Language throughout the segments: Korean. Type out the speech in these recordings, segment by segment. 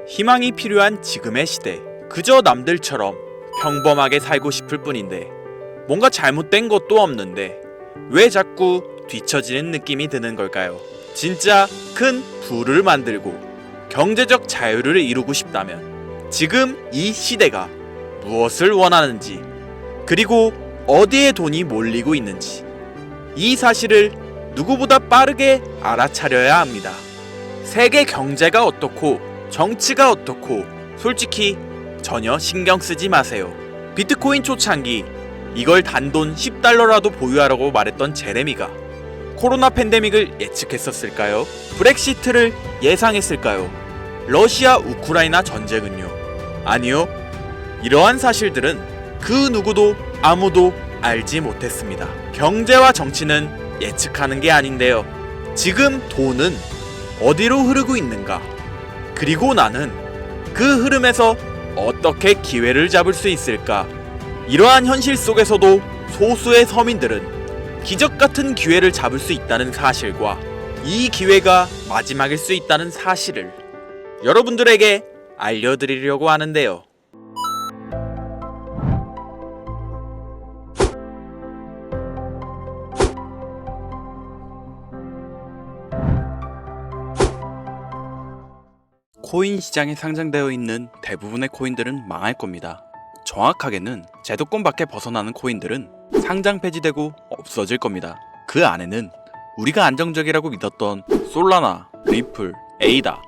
희망이 필요한 지금의 시대. 그저 남들처럼 평범하게 살고 싶을 뿐인데 뭔가 잘못된 것도 없는데 왜 자꾸 뒤처지는 느낌이 드는 걸까요? 진짜 큰 부를 만들고 경제적 자유를 이루고 싶다면 지금 이 시대가 무엇을 원하는지, 그리고 어디에 돈이 몰리고 있는지, 이 사실을 누구보다 빠르게 알아차려야 합니다. 세계 경제가 어떻고 정치가 어떻고 솔직히 전혀 신경 쓰지 마세요. 비트코인 초창기 이걸 단돈 10달러라도 보유하라고 말했던 제레미가 코로나 팬데믹을 예측했었을까요? 브렉시트를 예상했을까요? 러시아 우크라이나 전쟁은요? 아니요. 이러한 사실들은 그 누구도 아무도 알지 못했습니다. 경제와 정치는 예측하는 게 아닌데요. 지금 돈은 어디로 흐르고 있는가? 그리고 나는 그 흐름에서 어떻게 기회를 잡을 수 있을까? 이러한 현실 속에서도 소수의 서민들은 기적 같은 기회를 잡을 수 있다는 사실과 이 기회가 마지막일 수 있다는 사실을 여러분들에게 알려드리려고 하는데요. 코인 시장에 상장되어 있는 대부분의 코인들은 망할 겁니다. 정확하게는 제도권 밖에 벗어나는 코인들은 상장 폐지되고 없어질 겁니다. 그 안에는 우리가 안정적이라고 믿었던 솔라나, 리플, 에이다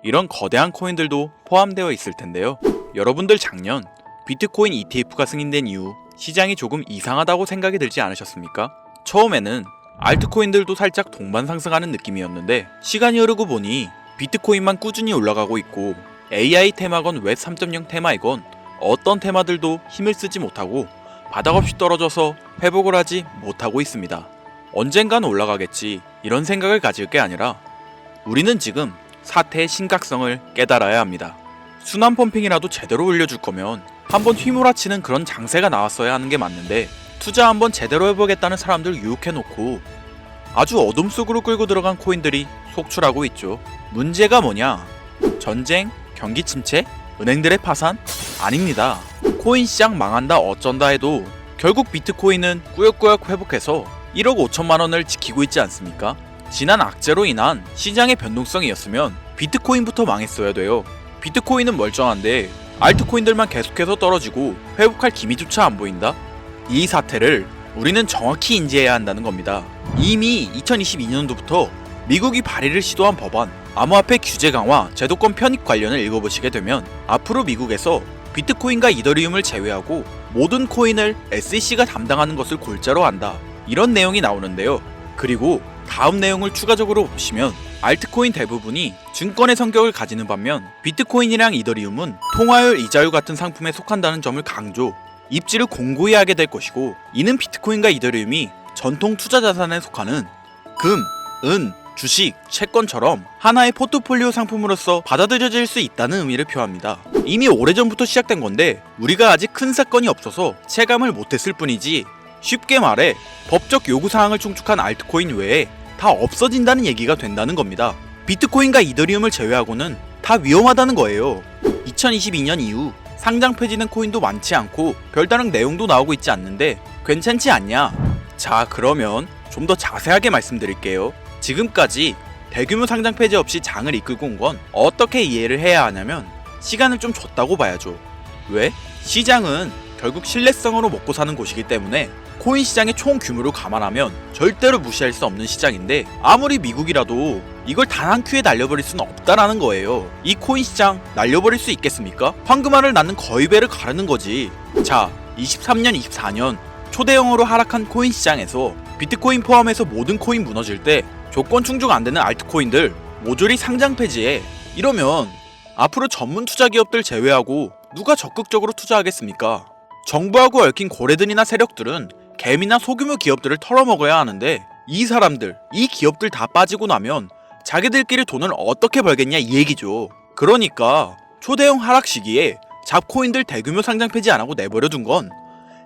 이런 거대한 코인들도 포함되어 있을 텐데요. 여러분들 작년 비트코인 ETF가 승인된 이후 시장이 조금 이상하다고 생각이 들지 않으셨습니까? 처음에는 알트코인들도 살짝 동반 상승하는 느낌이었는데 시간이 흐르고 보니 비트코인만 꾸준히 올라가고 있고 AI 테마건 웹 3.0 테마이건 어떤 테마들도 힘을 쓰지 못하고 바닥 없이 떨어져서 회복을 하지 못하고 있습니다. 언젠간 올라가겠지 이런 생각을 가질 게 아니라 우리는 지금 사태의 심각성을 깨달아야 합니다. 순환 펌핑이라도 제대로 올려줄 거면 한번 휘몰아치는 그런 장세가 나왔어야 하는 게 맞는데 투자 한번 제대로 해보겠다는 사람들 유혹해놓고 아주 어둠 속으로 끌고 들어간 코인들이 속출하고 있죠. 문제가 뭐냐? 전쟁? 경기 침체? 은행들의 파산? 아닙니다. 코인 시장 망한다 어쩐다 해도 결국 비트코인은 꾸역꾸역 회복해서 1억 5천만 원을 지키고 있지 않습니까? 지난 악재로 인한 시장의 변동성이었으면 비트코인부터 망했어야 돼요. 비트코인은 멀쩡한데 알트코인들만 계속해서 떨어지고 회복할 기미조차 안 보인다? 이 사태를 우리는 정확히 인지해야 한다는 겁니다. 이미 2022년도부터 미국이 발의를 시도한 법안 암호화폐 규제 강화 제도권 편입 관련을 읽어보시게 되면 앞으로 미국에서 비트코인과 이더리움을 제외하고 모든 코인을 SEC가 담당하는 것을 골자로 한다 이런 내용이 나오는데요. 그리고 다음 내용을 추가적으로 보시면 알트코인 대부분이 증권의 성격을 가지는 반면 비트코인이랑 이더리움은 통화율 이자율 같은 상품에 속한다는 점을 강조, 입지를 공고히 하게 될 것이고 이는 비트코인과 이더리움이 전통 투자 자산에 속하는 금, 은, 주식, 채권처럼 하나의 포트폴리오 상품으로서 받아들여질 수 있다는 의미를 표합니다. 이미 오래전부터 시작된 건데 우리가 아직 큰 사건이 없어서 체감을 못했을 뿐이지 쉽게 말해 법적 요구사항을 충족한 알트코인 외에 다 없어진다는 얘기가 된다는 겁니다. 비트코인과 이더리움을 제외하고는 다 위험하다는 거예요. 2022년 이후 상장 폐지된 코인도 많지 않고 별다른 내용도 나오고 있지 않는데 괜찮지 않냐? 자, 그러면 좀 더 자세하게 말씀드릴게요. 지금까지 대규모 상장 폐지 없이 장을 이끌고 온 건 어떻게 이해를 해야 하냐면 시간을 좀 줬다고 봐야죠. 왜? 시장은 결국 신뢰성으로 먹고 사는 곳이기 때문에 코인 시장의 총 규모를 감안하면 절대로 무시할 수 없는 시장인데 아무리 미국이라도 이걸 단 한 큐에 날려버릴 수는 없다라는 거예요. 이 코인 시장 날려버릴 수 있겠습니까? 황금알을 낳는 거의 배를 가르는 거지. 자, 23년, 24년 초대형으로 하락한 코인 시장에서 비트코인 포함해서 모든 코인 무너질 때 조건 충족 안 되는 알트코인들 모조리 상장 폐지해. 이러면 앞으로 전문 투자 기업들 제외하고 누가 적극적으로 투자하겠습니까? 정부하고 얽힌 고래들이나 세력들은 개미나 소규모 기업들을 털어먹어야 하는데 이 사람들, 이 기업들 다 빠지고 나면 자기들끼리 돈을 어떻게 벌겠냐 이 얘기죠. 그러니까 초대형 하락 시기에 잡코인들 대규모 상장 폐지 안 하고 내버려둔 건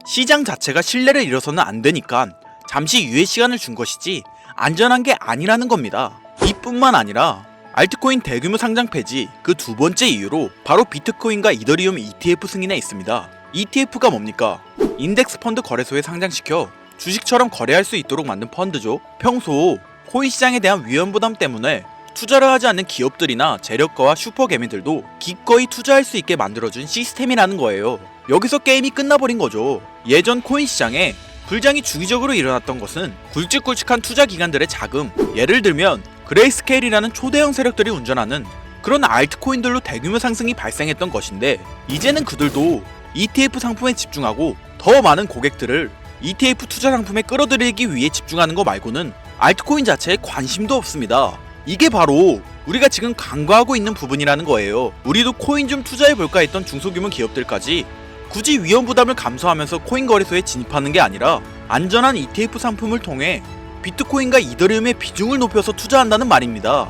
시장 자체가 신뢰를 잃어서는 안 되니까 잠시 유예 시간을 준 것이지 안전한 게 아니라는 겁니다. 이뿐만 아니라 알트코인 대규모 상장 폐지 그 두 번째 이유로 바로 비트코인과 이더리움 ETF 승인에 있습니다. ETF가 뭡니까? 인덱스 펀드 거래소에 상장시켜 주식처럼 거래할 수 있도록 만든 펀드죠. 평소 코인 시장에 대한 위험 부담 때문에 투자를 하지 않는 기업들이나 재력가와 슈퍼개미들도 기꺼이 투자할 수 있게 만들어준 시스템이라는 거예요. 여기서 게임이 끝나버린 거죠. 예전 코인 시장에 불장이 주기적으로 일어났던 것은 굵직굵직한 투자 기관들의 자금, 예를 들면 그레이스케일이라는 초대형 세력들이 운전하는 그런 알트코인들로 대규모 상승이 발생했던 것인데, 이제는 그들도 ETF 상품에 집중하고 더 많은 고객들을 ETF 투자 상품에 끌어들이기 위해 집중하는 거 말고는 알트코인 자체에 관심도 없습니다. 이게 바로 우리가 지금 간과하고 있는 부분이라는 거예요. 우리도 코인 좀 투자해볼까 했던 중소규모 기업들까지 굳이 위험 부담을 감수하면서 코인 거래소에 진입하는 게 아니라 안전한 ETF 상품을 통해 비트코인과 이더리움의 비중을 높여서 투자한다는 말입니다.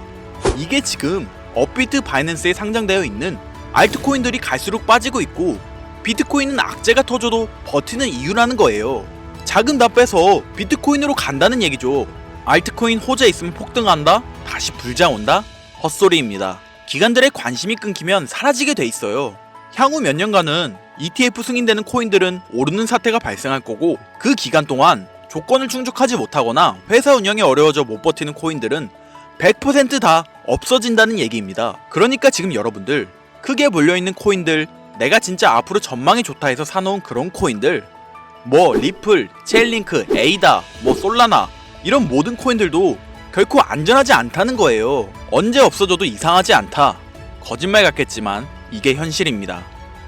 이게 지금 업비트 바이낸스에 상장되어 있는 알트코인들이 갈수록 빠지고 있고, 비트코인은 악재가 터져도 버티는 이유라는 거예요. 자금 다 빼서 비트코인으로 간다는 얘기죠. 알트코인 호재 있으면 폭등한다? 다시 불장 온다? 헛소리입니다. 기관들의 관심이 끊기면 사라지게 돼 있어요. 향후 몇 년간은 ETF 승인되는 코인들은 오르는 사태가 발생할 거고, 그 기간 동안 조건을 충족하지 못하거나 회사 운영이 어려워져 못 버티는 코인들은 100% 다 없어진다는 얘기입니다. 그러니까 지금 여러분들 크게 몰려있는 코인들, 내가 진짜 앞으로 전망이 좋다 해서 사놓은 그런 코인들, 뭐 리플, 체인링크, 에이다, 뭐 솔라나, 이런 모든 코인들도 결코 안전하지 않다는 거예요. 언제 없어져도 이상하지 않다. 거짓말 같겠지만 이게 현실입니다.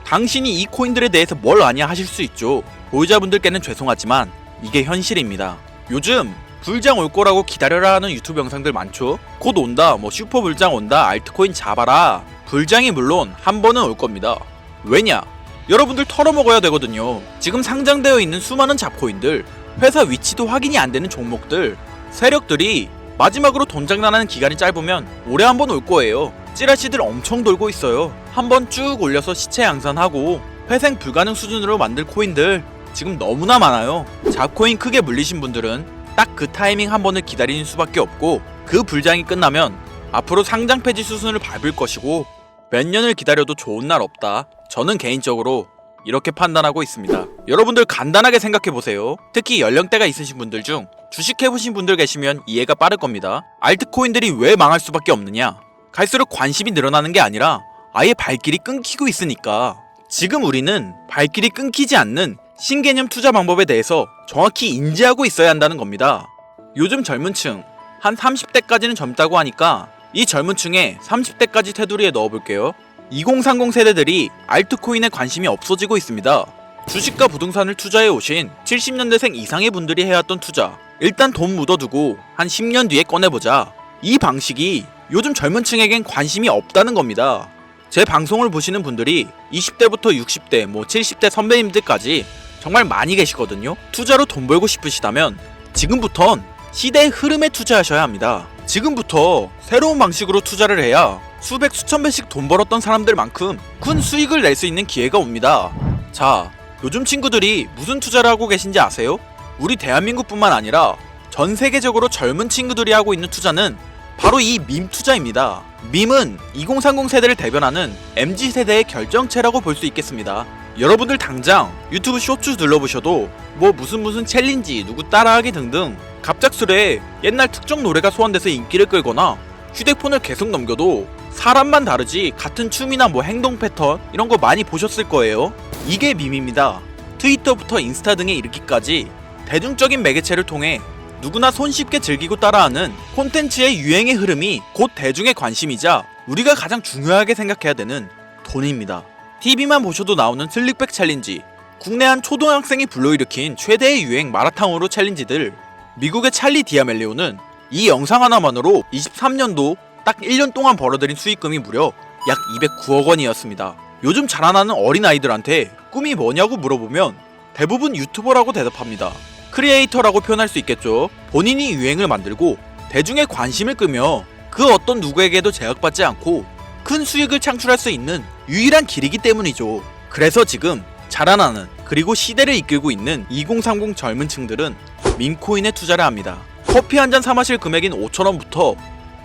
당신이 이 코인들에 대해서 뭘 아냐 하실 수 있죠. 보유자분들께는 죄송하지만 이게 현실입니다. 요즘 불장 올 거라고 기다려라 하는 유튜브 영상들 많죠. 곧 온다, 뭐 슈퍼 불장 온다, 알트코인 잡아라. 불장이 물론 한 번은 올 겁니다. 왜냐? 여러분들 털어먹어야 되거든요. 지금 상장되어 있는 수많은 잡코인들, 회사 위치도 확인이 안 되는 종목들, 세력들이 마지막으로 돈 장난하는 기간이 짧으면 올해 한 번 올 거예요. 찌라시들 엄청 돌고 있어요. 한번 쭉 올려서 시체 양산하고 회생 불가능 수준으로 만들 코인들 지금 너무나 많아요. 잡코인 크게 물리신 분들은 딱 그 타이밍 한 번을 기다리는 수밖에 없고, 그 불장이 끝나면 앞으로 상장 폐지 수순을 밟을 것이고 몇 년을 기다려도 좋은 날 없다. 저는 개인적으로 이렇게 판단하고 있습니다. 여러분들 간단하게 생각해보세요. 특히 연령대가 있으신 분들 중 주식해보신 분들 계시면 이해가 빠를 겁니다. 알트코인들이 왜 망할 수밖에 없느냐? 갈수록 관심이 늘어나는 게 아니라 아예 발길이 끊기고 있으니까. 지금 우리는 발길이 끊기지 않는 신개념 투자 방법에 대해서 정확히 인지하고 있어야 한다는 겁니다. 요즘 젊은 층, 한 30대까지는 젊다고 하니까 이 젊은 층에 30대까지 테두리에 넣어볼게요. 2030 세대들이 알트코인에 관심이 없어지고 있습니다. 주식과 부동산을 투자해 오신 70년대생 이상의 분들이 해왔던 투자, 일단 돈 묻어두고 한 10년 뒤에 꺼내보자. 이 방식이 요즘 젊은 층에겐 관심이 없다는 겁니다. 제 방송을 보시는 분들이 20대부터 60대, 뭐 70대 선배님들까지 정말 많이 계시거든요. 투자로 돈 벌고 싶으시다면 지금부턴 시대의 흐름에 투자하셔야 합니다. 지금부터 새로운 방식으로 투자를 해야 수백 수천 배씩 돈 벌었던 사람들만큼 큰 수익을 낼 수 있는 기회가 옵니다. 자, 요즘 친구들이 무슨 투자를 하고 계신지 아세요? 우리 대한민국뿐만 아니라 전 세계적으로 젊은 친구들이 하고 있는 투자는 바로 이 밈 투자입니다. 밈은 2030 세대를 대변하는 MZ세대의 결정체라고 볼 수 있겠습니다. 여러분들 당장 유튜브 쇼츠 눌러보셔도 뭐 무슨 챌린지, 누구 따라하기 등등 갑작스레 옛날 특정 노래가 소환돼서 인기를 끌거나, 휴대폰을 계속 넘겨도 사람만 다르지 같은 춤이나 뭐 행동 패턴 이런 거 많이 보셨을 거예요. 이게 밈입니다. 트위터부터 인스타 등에 이르기까지 대중적인 매개체를 통해 누구나 손쉽게 즐기고 따라하는 콘텐츠의 유행의 흐름이 곧 대중의 관심이자 우리가 가장 중요하게 생각해야 되는 돈입니다. TV만 보셔도 나오는 슬릭백 챌린지, 국내 한 초등학생이 불러일으킨 최대의 유행 마라탕으로 챌린지들, 미국의 찰리 디아멜리오는 이 영상 하나만으로 23년도 딱 1년 동안 벌어들인 수익금이 무려 약 209억 원이었습니다. 요즘 자라나는 어린아이들한테 꿈이 뭐냐고 물어보면 대부분 유튜버라고 대답합니다. 크리에이터라고 표현할 수 있겠죠. 본인이 유행을 만들고 대중의 관심을 끄며 그 어떤 누구에게도 제약받지 않고 큰 수익을 창출할 수 있는 유일한 길이기 때문이죠. 그래서 지금 자라나는, 그리고 시대를 이끌고 있는 2030 젊은 층들은 밈코인에 투자를 합니다. 커피 한 잔 사 마실 금액인 5,000원부터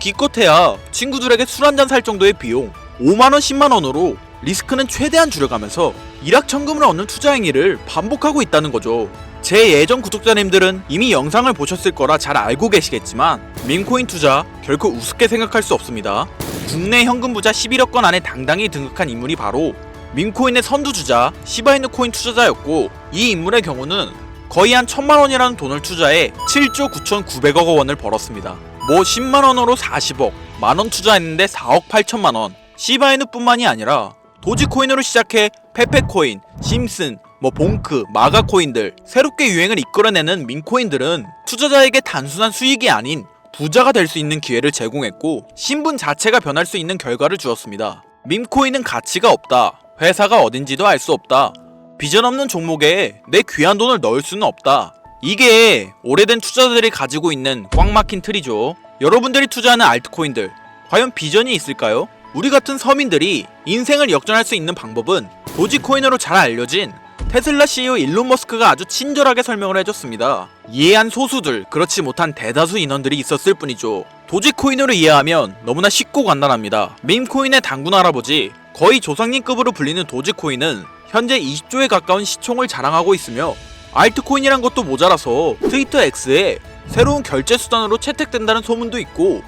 기껏해야 친구들에게 술 한잔 살 정도의 비용 5만원 10만원으로 리스크는 최대한 줄여가면서 일확천금을 얻는 투자 행위를 반복하고 있다는 거죠. 제 예전 구독자님들은 이미 영상을 보셨을 거라 잘 알고 계시겠지만 밈코인 투자 결코 우습게 생각할 수 없습니다. 국내 현금 부자 11억건 안에 당당히 등극한 인물이 바로 밈코인의 선두주자 시바이누 코인 투자자였고, 이 인물의 경우는 거의 한 1000만원이라는 돈을 투자해 7조 9,900억 원을 벌었습니다. 뭐 10만원으로 40억, 만원 투자했는데 4억 8천만원. 시바이누 뿐만이 아니라 도지코인으로 시작해 페페코인, 심슨, 봉크, 마가 코인들, 새롭게 유행을 이끌어내는 밈코인들은 투자자에게 단순한 수익이 아닌 부자가 될 수 있는 기회를 제공했고, 신분 자체가 변할 수 있는 결과를 주었습니다. 밈코인은 가치가 없다, 회사가 어딘지도 알 수 없다, 비전 없는 종목에 내 귀한 돈을 넣을 수는 없다. 이게 오래된 투자자들이 가지고 있는 꽉 막힌 틀이죠. 여러분들이 투자하는 알트코인들, 과연 비전이 있을까요? 우리 같은 서민들이 인생을 역전할 수 있는 방법은 도지코인으로 잘 알려진 테슬라 CEO 일론 머스크가 아주 친절하게 설명을 해줬습니다. 이해한 소수들, 그렇지 못한 대다수 인원들이 있었을 뿐이죠. 도지코인으로 이해하면 너무나 쉽고 간단합니다. 밈코인의 당군 할아버지, 거의 조상님급으로 불리는 도지코인은 현재 20조에 가까운 시총을 자랑하고 있으며, 알트코인이란 것도 모자라서 트위터 X에 새로운 결제 수단으로 채택된다는 소문도 있고,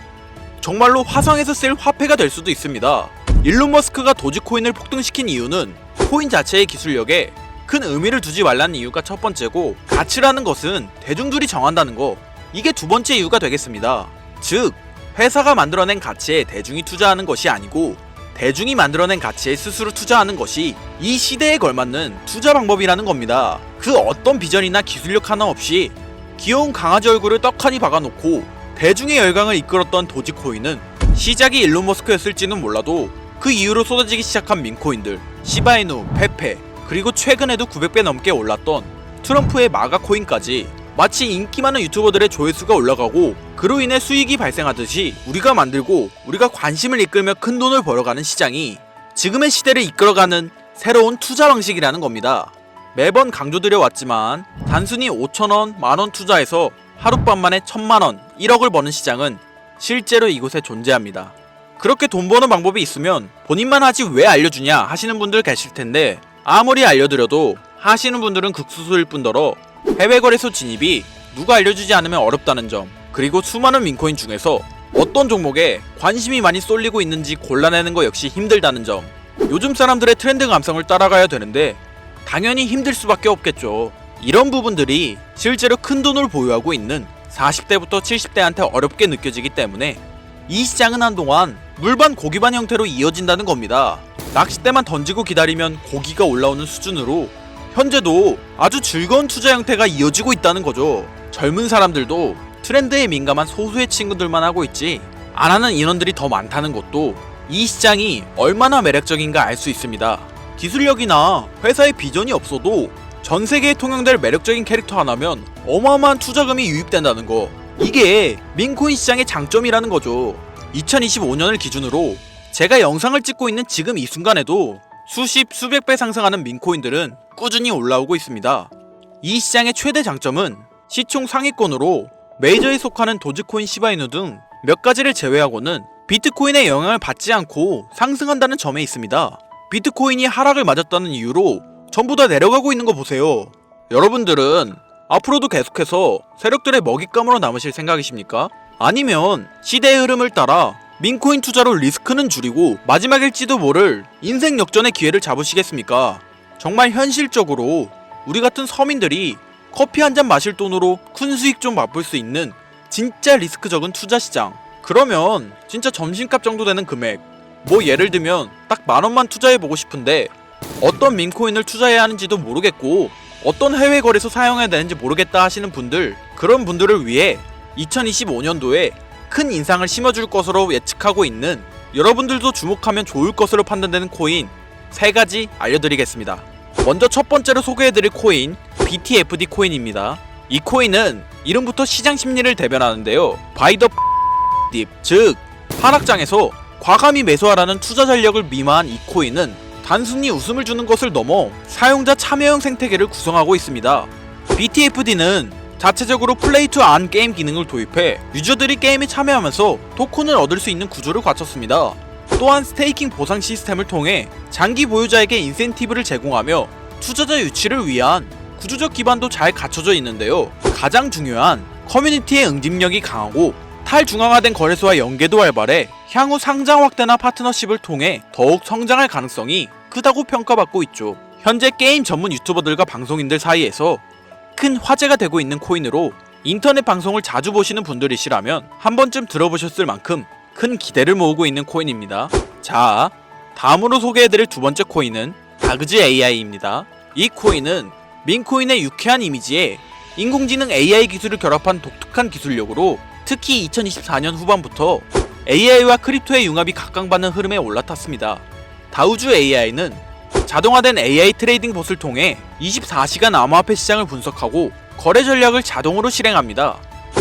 정말로 화성에서 쓸 화폐가 될 수도 있습니다. 일론 머스크가 도지코인을 폭등시킨 이유는 코인 자체의 기술력에 큰 의미를 두지 말라는 이유가 첫 번째고, 가치라는 것은 대중들이 정한다는 거, 이게 두 번째 이유가 되겠습니다. 즉, 회사가 만들어낸 가치에 대중이 투자하는 것이 아니고 대중이 만들어낸 가치에 스스로 투자하는 것이 이 시대에 걸맞는 투자 방법이라는 겁니다. 그 어떤 비전이나 기술력 하나 없이 귀여운 강아지 얼굴을 떡하니 박아놓고 대중의 열광을 이끌었던 도지코인은 시작이 일론 머스크였을지는 몰라도 그 이후로 쏟아지기 시작한 밈코인들, 시바이누, 페페, 그리고 최근에도 900배 넘게 올랐던 트럼프의 마가 코인까지 마치 인기 많은 유튜버들의 조회수가 올라가고 그로 인해 수익이 발생하듯이 우리가 만들고 우리가 관심을 이끌며 큰 돈을 벌어가는 시장이 지금의 시대를 이끌어가는 새로운 투자 방식이라는 겁니다. 매번 강조드려왔지만 단순히 5천원, 만원 투자해서 하룻밤 만에 1000만원, 1억을 버는 시장은 실제로 이곳에 존재합니다. 그렇게 돈 버는 방법이 있으면 본인만 하지 왜 알려주냐 하시는 분들 계실 텐데, 아무리 알려드려도 하시는 분들은 극소수일 뿐더러 해외 거래소 진입이 누가 알려주지 않으면 어렵다는 점, 그리고 수많은 밈코인 중에서 어떤 종목에 관심이 많이 쏠리고 있는지 골라내는 거 역시 힘들다는 점, 요즘 사람들의 트렌드 감성을 따라가야 되는데 당연히 힘들 수밖에 없겠죠. 이런 부분들이 실제로 큰 돈을 보유하고 있는 40대부터 70대한테 어렵게 느껴지기 때문에 이 시장은 한동안 물반 고기반 형태로 이어진다는 겁니다. 낚싯대만 던지고 기다리면 고기가 올라오는 수준으로 현재도 아주 즐거운 투자 형태가 이어지고 있다는 거죠. 젊은 사람들도 트렌드에 민감한 소수의 친구들만 하고 있지 안 하는 인원들이 더 많다는 것도 이 시장이 얼마나 매력적인가 알 수 있습니다. 기술력이나 회사의 비전이 없어도 전 세계에 통용될 매력적인 캐릭터 하나면 어마어마한 투자금이 유입된다는 거, 이게 밈코인 시장의 장점이라는 거죠. 2025년을 기준으로 제가 영상을 찍고 있는 지금 이 순간에도 수십 수백 배 상승하는 밈코인들은 꾸준히 올라오고 있습니다. 이 시장의 최대 장점은 시총 상위권으로 메이저에 속하는 도지코인, 시바이누 등 몇 가지를 제외하고는 비트코인의 영향을 받지 않고 상승한다는 점에 있습니다. 비트코인이 하락을 맞았다는 이유로 전부 다 내려가고 있는 거 보세요. 여러분들은 앞으로도 계속해서 세력들의 먹잇감으로 남으실 생각이십니까? 아니면 시대의 흐름을 따라 밈코인 투자로 리스크는 줄이고 마지막일지도 모를 인생 역전의 기회를 잡으시겠습니까? 정말 현실적으로 우리 같은 서민들이 커피 한 잔 마실 돈으로 큰 수익 좀 맛볼 수 있는 진짜 리스크 적은 투자 시장, 그러면 진짜 점심값 정도 되는 금액, 뭐 예를 들면 딱 만원만 투자해보고 싶은데 어떤 밈코인을 투자해야 하는지도 모르겠고 어떤 해외 거래소 사용해야 되는지 모르겠다 하시는 분들, 그런 분들을 위해 2025년도에 큰 인상을 심어줄 것으로 예측하고 있는, 여러분들도 주목하면 좋을 것으로 판단되는 코인 3가지 알려드리겠습니다. 먼저 첫 번째로 소개해드릴 코인, BTFD 코인입니다. 이 코인은 이름부터 시장 심리를 대변하는데요. 바이 더 딥, 즉 하락장에서 과감히 매수하라는 투자 전략을 미마한 이 코인은 단순히 웃음을 주는 것을 넘어 사용자 참여형 생태계를 구성하고 있습니다. BTFD는 자체적으로 플레이 투 안 게임 기능을 도입해 유저들이 게임에 참여하면서 토큰을 얻을 수 있는 구조를 갖췄습니다. 또한 스테이킹 보상 시스템을 통해 장기 보유자에게 인센티브를 제공하며 투자자 유치를 위한 구조적 기반도 잘 갖춰져 있는데요. 가장 중요한 커뮤니티의 응집력이 강하고 탈중앙화된 거래소와 연계도 활발해 향후 상장 확대나 파트너십을 통해 더욱 성장할 가능성이 크다고 평가받고 있죠. 현재 게임 전문 유튜버들과 방송인들 사이에서 큰 화제가 되고 있는 코인으로 인터넷 방송을 자주 보시는 분들이시라면 한 번쯤 들어보셨을 만큼 큰 기대를 모으고 있는 코인입니다. 자, 다음으로 소개해드릴 두 번째 코인은 다그즈 AI입니다. 이 코인은 민코인의 유쾌한 이미지에 인공지능 AI 기술을 결합한 독특한 기술력으로 특히 2024년 후반부터 AI와 크립토의 융합이 각광받는 흐름에 올라탔습니다. 다우주 AI는 자동화된 AI 트레이딩 봇을 통해 24시간 암호화폐 시장을 분석하고 거래 전략을 자동으로 실행합니다.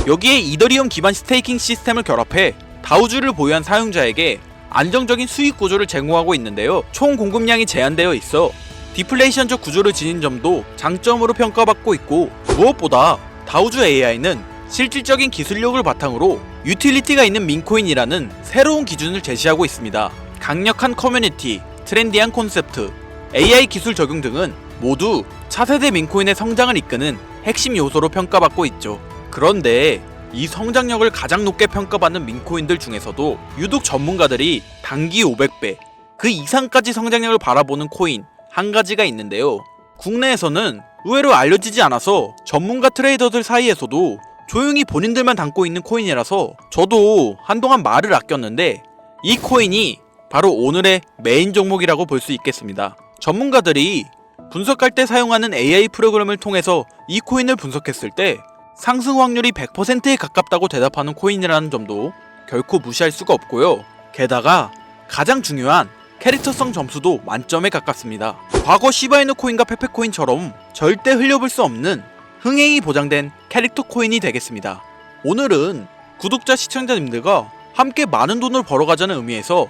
여기에 이더리움 기반 스테이킹 시스템을 결합해 다우주를 보유한 사용자에게 안정적인 수익 구조를 제공하고 있는데요. 총 공급량이 제한되어 있어 디플레이션적 구조를 지닌 점도 장점으로 평가받고 있고, 무엇보다 다우주 AI는 실질적인 기술력을 바탕으로 유틸리티가 있는 민코인이라는 새로운 기준을 제시하고 있습니다. 강력한 커뮤니티, 트렌디한 콘셉트, AI 기술 적용 등은 모두 차세대 민코인의 성장을 이끄는 핵심 요소로 평가받고 있죠. 그런데 이 성장력을 가장 높게 평가받는 민코인들 중에서도 유독 전문가들이 단기 500배, 그 이상까지 성장력을 바라보는 코인 한 가지가 있는데요. 국내에서는 의외로 알려지지 않아서 전문가 트레이더들 사이에서도 조용히 본인들만 담고 있는 코인이라서 저도 한동안 말을 아꼈는데, 이 코인이 바로 오늘의 메인 종목이라고 볼 수 있겠습니다. 전문가들이 분석할 때 사용하는 AI 프로그램을 통해서 이 코인을 분석했을 때 상승 확률이 100%에 가깝다고 대답하는 코인이라는 점도 결코 무시할 수가 없고요. 게다가 가장 중요한 캐릭터성 점수도 만점에 가깝습니다. 과거 시바이누 코인과 페페코인처럼 절대 흘려볼 수 없는 흥행이 보장된 캐릭터 코인이 되겠습니다. 오늘은 구독자 시청자님들과 함께 많은 돈을 벌어가자는 의미에서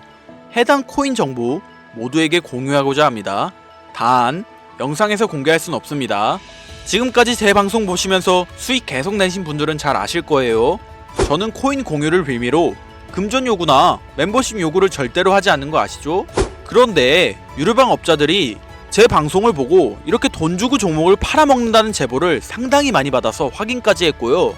해당 코인 정보 모두에게 공유하고자 합니다. 단 영상에서 공개할 순 없습니다. 지금까지 제 방송 보시면서 수익 계속 내신 분들은 잘 아실 거예요. 저는 코인 공유를 빌미로 금전 요구나 멤버십 요구를 절대로 하지 않는 거 아시죠? 그런데 유료방 업자들이 제 방송을 보고 이렇게 돈 주고 종목을 팔아먹는다는 제보를 상당히 많이 받아서 확인까지 했고요.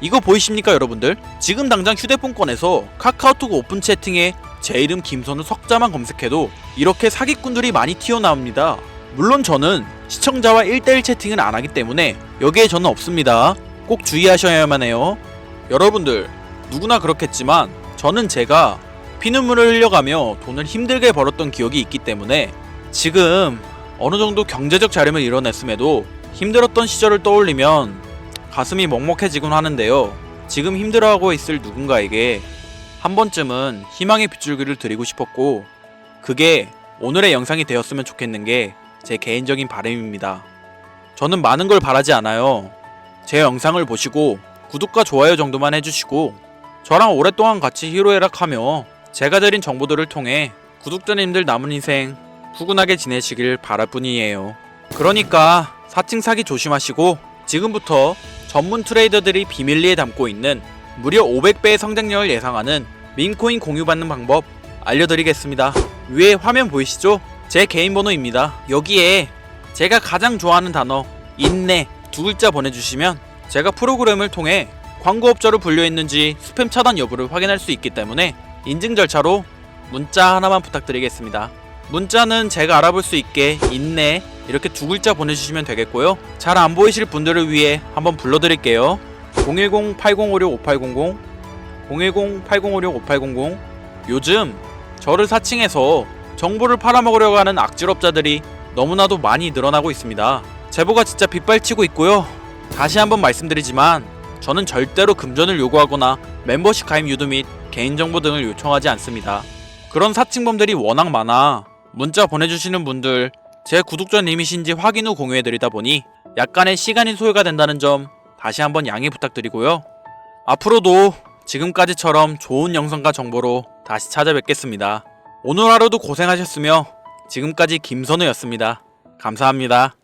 이거 보이십니까 여러분들? 지금 당장 휴대폰 꺼내서 카카오톡 오픈 채팅에 제 이름 김선우 석자만 검색해도 이렇게 사기꾼들이 많이 튀어나옵니다. 물론 저는 시청자와 1대1 채팅을 안 하기 때문에 여기에 저는 없습니다. 꼭 주의하셔야만 해요. 여러분들 누구나 그렇겠지만 저는 제가 피눈물을 흘려가며 돈을 힘들게 벌었던 기억이 있기 때문에 지금 어느정도 경제적 자립을 이뤄냈음에도 힘들었던 시절을 떠올리면 가슴이 먹먹해지곤 하는데요. 지금 힘들어하고 있을 누군가에게 한 번쯤은 희망의 빗줄기를 드리고 싶었고, 그게 오늘의 영상이 되었으면 좋겠는 게 제 개인적인 바람입니다. 저는 많은 걸 바라지 않아요. 제 영상을 보시고 구독과 좋아요 정도만 해주시고 저랑 오랫동안 같이 희로애락하며 제가 드린 정보들을 통해 구독자님들 남은 인생 푸근하게 지내시길 바랄 뿐이에요. 그러니까 사칭 사기 조심하시고 지금부터 전문 트레이더들이 비밀리에 담고 있는 무려 500배의 성장력을 예상하는 민코인 공유받는 방법 알려드리겠습니다. 위에 화면 보이시죠? 제 개인 번호입니다. 여기에 제가 가장 좋아하는 단어 인내 두 글자 보내주시면 제가 프로그램을 통해 광고업자로 분류했는지 스팸 차단 여부를 확인할 수 있기 때문에 인증 절차로 문자 하나만 부탁드리겠습니다. 문자는 제가 알아볼 수 있게 인내 이렇게 두 글자 보내주시면 되겠고요. 잘 안 보이실 분들을 위해 한번 불러드릴게요. 010-8056-5800 010-8056-5800. 요즘 저를 사칭해서 정보를 팔아먹으려고 하는 악질업자들이 너무나도 많이 늘어나고 있습니다. 제보가 진짜 빗발치고 있고요. 다시 한번 말씀드리지만 저는 절대로 금전을 요구하거나 멤버십 가입 유도 및 개인정보 등을 요청하지 않습니다. 그런 사칭범들이 워낙 많아 문자 보내주시는 분들 제 구독자님이신지 확인 후 공유해드리다 보니 약간의 시간이 소요가 된다는 점 다시 한번 양해 부탁드리고요. 앞으로도 지금까지처럼 좋은 영상과 정보로 다시 찾아뵙겠습니다. 오늘 하루도 고생하셨으며 지금까지 김선우였습니다. 감사합니다.